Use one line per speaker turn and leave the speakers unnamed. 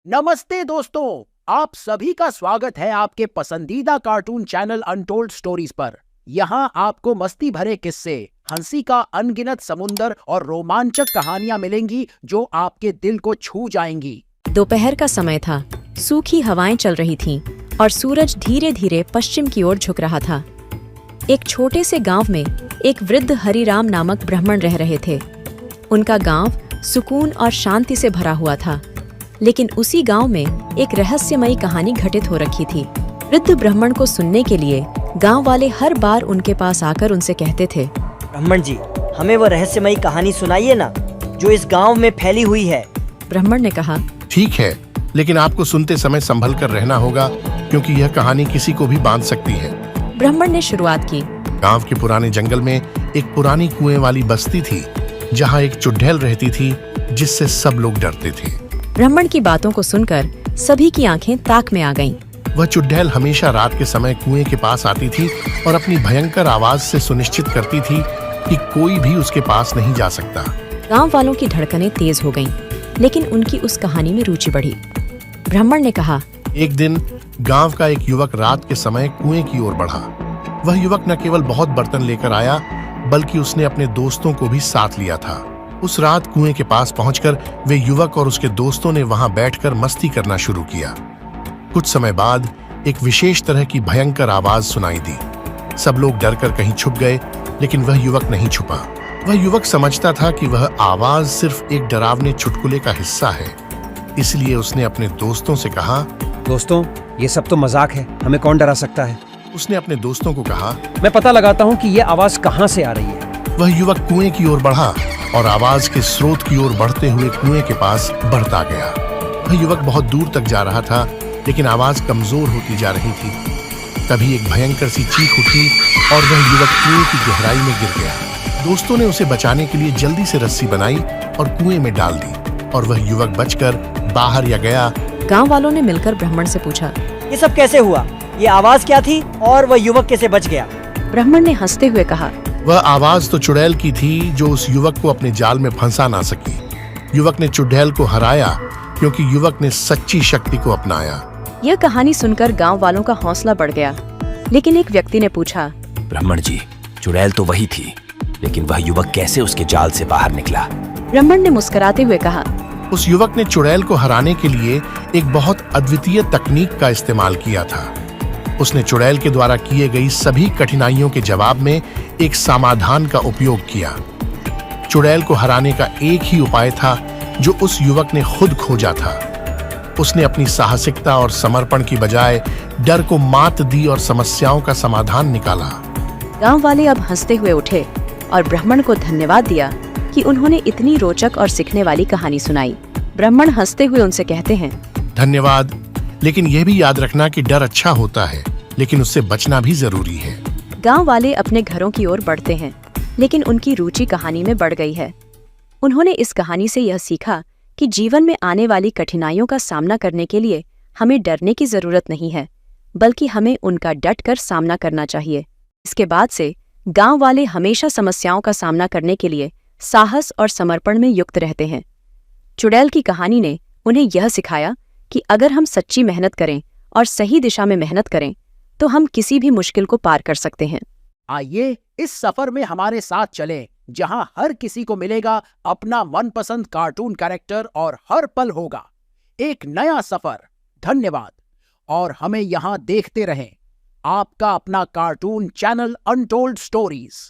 नमस्ते दोस्तों, आप सभी का स्वागत है आपके पसंदीदा कार्टून चैनल अनटोल्ड स्टोरीज पर। यहाँ आपको मस्ती भरे किस्से, हंसी का अनगिनत समुंदर और रोमांचक कहानियाँ मिलेंगी जो आपके दिल को छू जाएंगी।
दोपहर का समय था, सूखी हवाएं चल रही थीं और सूरज धीरे धीरे पश्चिम की ओर झुक रहा था। एक छोटे से गांव में एक वृद्ध हरिराम नामक ब्राह्मण रह रहे थे। उनका गांव सुकून और शांति से भरा हुआ था, लेकिन उसी गांव में एक रहस्यमयी कहानी घटित हो रखी थी। वृद्ध ब्राह्मण को सुनने के लिए गांव वाले हर बार उनके पास आकर उनसे कहते थे,
ब्राह्मण जी, हमें वो रहस्यमयी कहानी सुनाइए ना, जो इस गांव में फैली हुई है।
ब्राह्मण ने कहा,
ठीक है, लेकिन आपको सुनते समय संभल कर रहना होगा, क्योंकि यह कहानी किसी को भी बांध सकती है।
ब्राह्मण ने शुरुआत की।
गांव के पुराने जंगल में एक पुरानी कुएं वाली बस्ती थी, जहां एक चुड़ैल रहती थी, जिससे सब लोग डरते थे।
ब्राह्मण की बातों को सुनकर सभी की आंखें ताक में आ गईं।
वह चुड़ैल हमेशा रात के समय कुएं के पास आती थी और अपनी भयंकर आवाज से सुनिश्चित करती थी कि कोई भी उसके पास नहीं जा सकता।
गांव वालों की धड़कनें तेज हो गईं, लेकिन उनकी उस कहानी में रुचि बढ़ी। ब्राह्मण ने कहा,
एक दिन गांव का एक युवक रात के समय कुएं की ओर बढ़ा। वह युवक न केवल बहुत बर्तन लेकर आया, बल्कि उसने अपने दोस्तों को भी साथ लिया था। उस रात कुएं के पास पहुंचकर वे युवक और उसके दोस्तों ने वहां बैठकर मस्ती करना शुरू किया। कुछ समय बाद एक विशेष तरह की भयंकर आवाज सुनाई दी। सब लोग डरकर कहीं छुप गए, लेकिन वह युवक नहीं छुपा। वह युवक समझता था कि वह आवाज सिर्फ एक डरावने चुटकुले का हिस्सा है, इसलिए उसने अपने दोस्तों से कहा,
दोस्तों, ये सब तो मजाक है, हमें कौन डरा सकता है।
उसने अपने दोस्तों को कहा,
मैं पता लगाता हूँ कि ये आवाज कहाँ से आ रही है।
वह युवक कुएं की ओर बढ़ा और आवाज के स्रोत की ओर बढ़ते हुए कुएं के पास बढ़ता गया। वह युवक बहुत दूर तक जा रहा था, लेकिन आवाज कमजोर होती जा रही थी। तभी एक भयंकर सी चीख उठी और वह युवक कुएं की गहराई में गिर गया। दोस्तों ने उसे बचाने के लिए जल्दी से रस्सी बनाई और कुएं में डाल दी, और वह युवक बचकर बाहर या गया।
गांव वालों ने मिलकर ब्राह्मण से पूछा,
ये सब कैसे हुआ? ये आवाज क्या थी और वह युवक कैसे बच गया?
ब्राह्मण ने हंसते हुए कहा,
वह आवाज तो चुड़ैल की थी, जो उस युवक को अपने जाल में फंसा ना सकी। युवक ने चुड़ैल को हराया क्योंकि युवक ने सच्ची शक्ति को अपनाया।
यह कहानी सुनकर गांव वालों का हौसला बढ़ गया, लेकिन एक व्यक्ति ने पूछा,
ब्राह्मण जी, चुड़ैल तो वही थी, लेकिन वह युवक कैसे उसके जाल से बाहर निकला?
ब्राह्मण ने मुस्कुराते हुए कहा,
उस युवक ने चुड़ैल को हराने के लिए एक बहुत अद्वितीय तकनीक का इस्तेमाल किया था। उसने चुड़ैल के द्वारा किए गई सभी कठिनाइयों के जवाब में एक समाधान का उपयोग किया। चुड़ैल को हराने का एक ही उपाय था, जो उस युवक ने खुद खोजा था। उसने अपनी साहसिकता और समर्पण की बजाय डर को मात दी और समस्याओं का समाधान निकाला।
गांव वाले अब हंसते हुए उठे और ब्राह्मण को धन्यवाद दिया कि उन्होंने इतनी रोचक और सीखने वाली कहानी सुनाई। ब्राह्मण हंसते हुए उनसे कहते हैं,
धन्यवाद, लेकिन यह भी याद रखना कि डर अच्छा होता है, लेकिन उससे बचना भी जरूरी है।
गांव वाले अपने घरों की ओर बढ़ते हैं, लेकिन उनकी रुचि कहानी में बढ़ गई है। उन्होंने इस कहानी से यह सीखा कि जीवन में आने वाली कठिनाइयों का सामना करने के लिए हमें डरने की जरूरत नहीं है, बल्कि हमें उनका डटकर सामना करना चाहिए। इसके बाद से गांव वाले हमेशा समस्याओं का सामना करने के लिए साहस और समर्पण में युक्त रहते हैं। चुड़ैल की कहानी ने उन्हें यह सिखाया कि अगर हम सच्ची मेहनत करें और सही दिशा में मेहनत करें, तो हम किसी भी मुश्किल को पार कर सकते हैं।
आइए इस सफर में हमारे साथ चलें, जहां हर किसी को मिलेगा अपना मनपसंद कार्टून कैरेक्टर और हर पल होगा एक नया सफर। धन्यवाद, और हमें यहां देखते रहें, आपका अपना कार्टून चैनल अनटोल्ड स्टोरीज।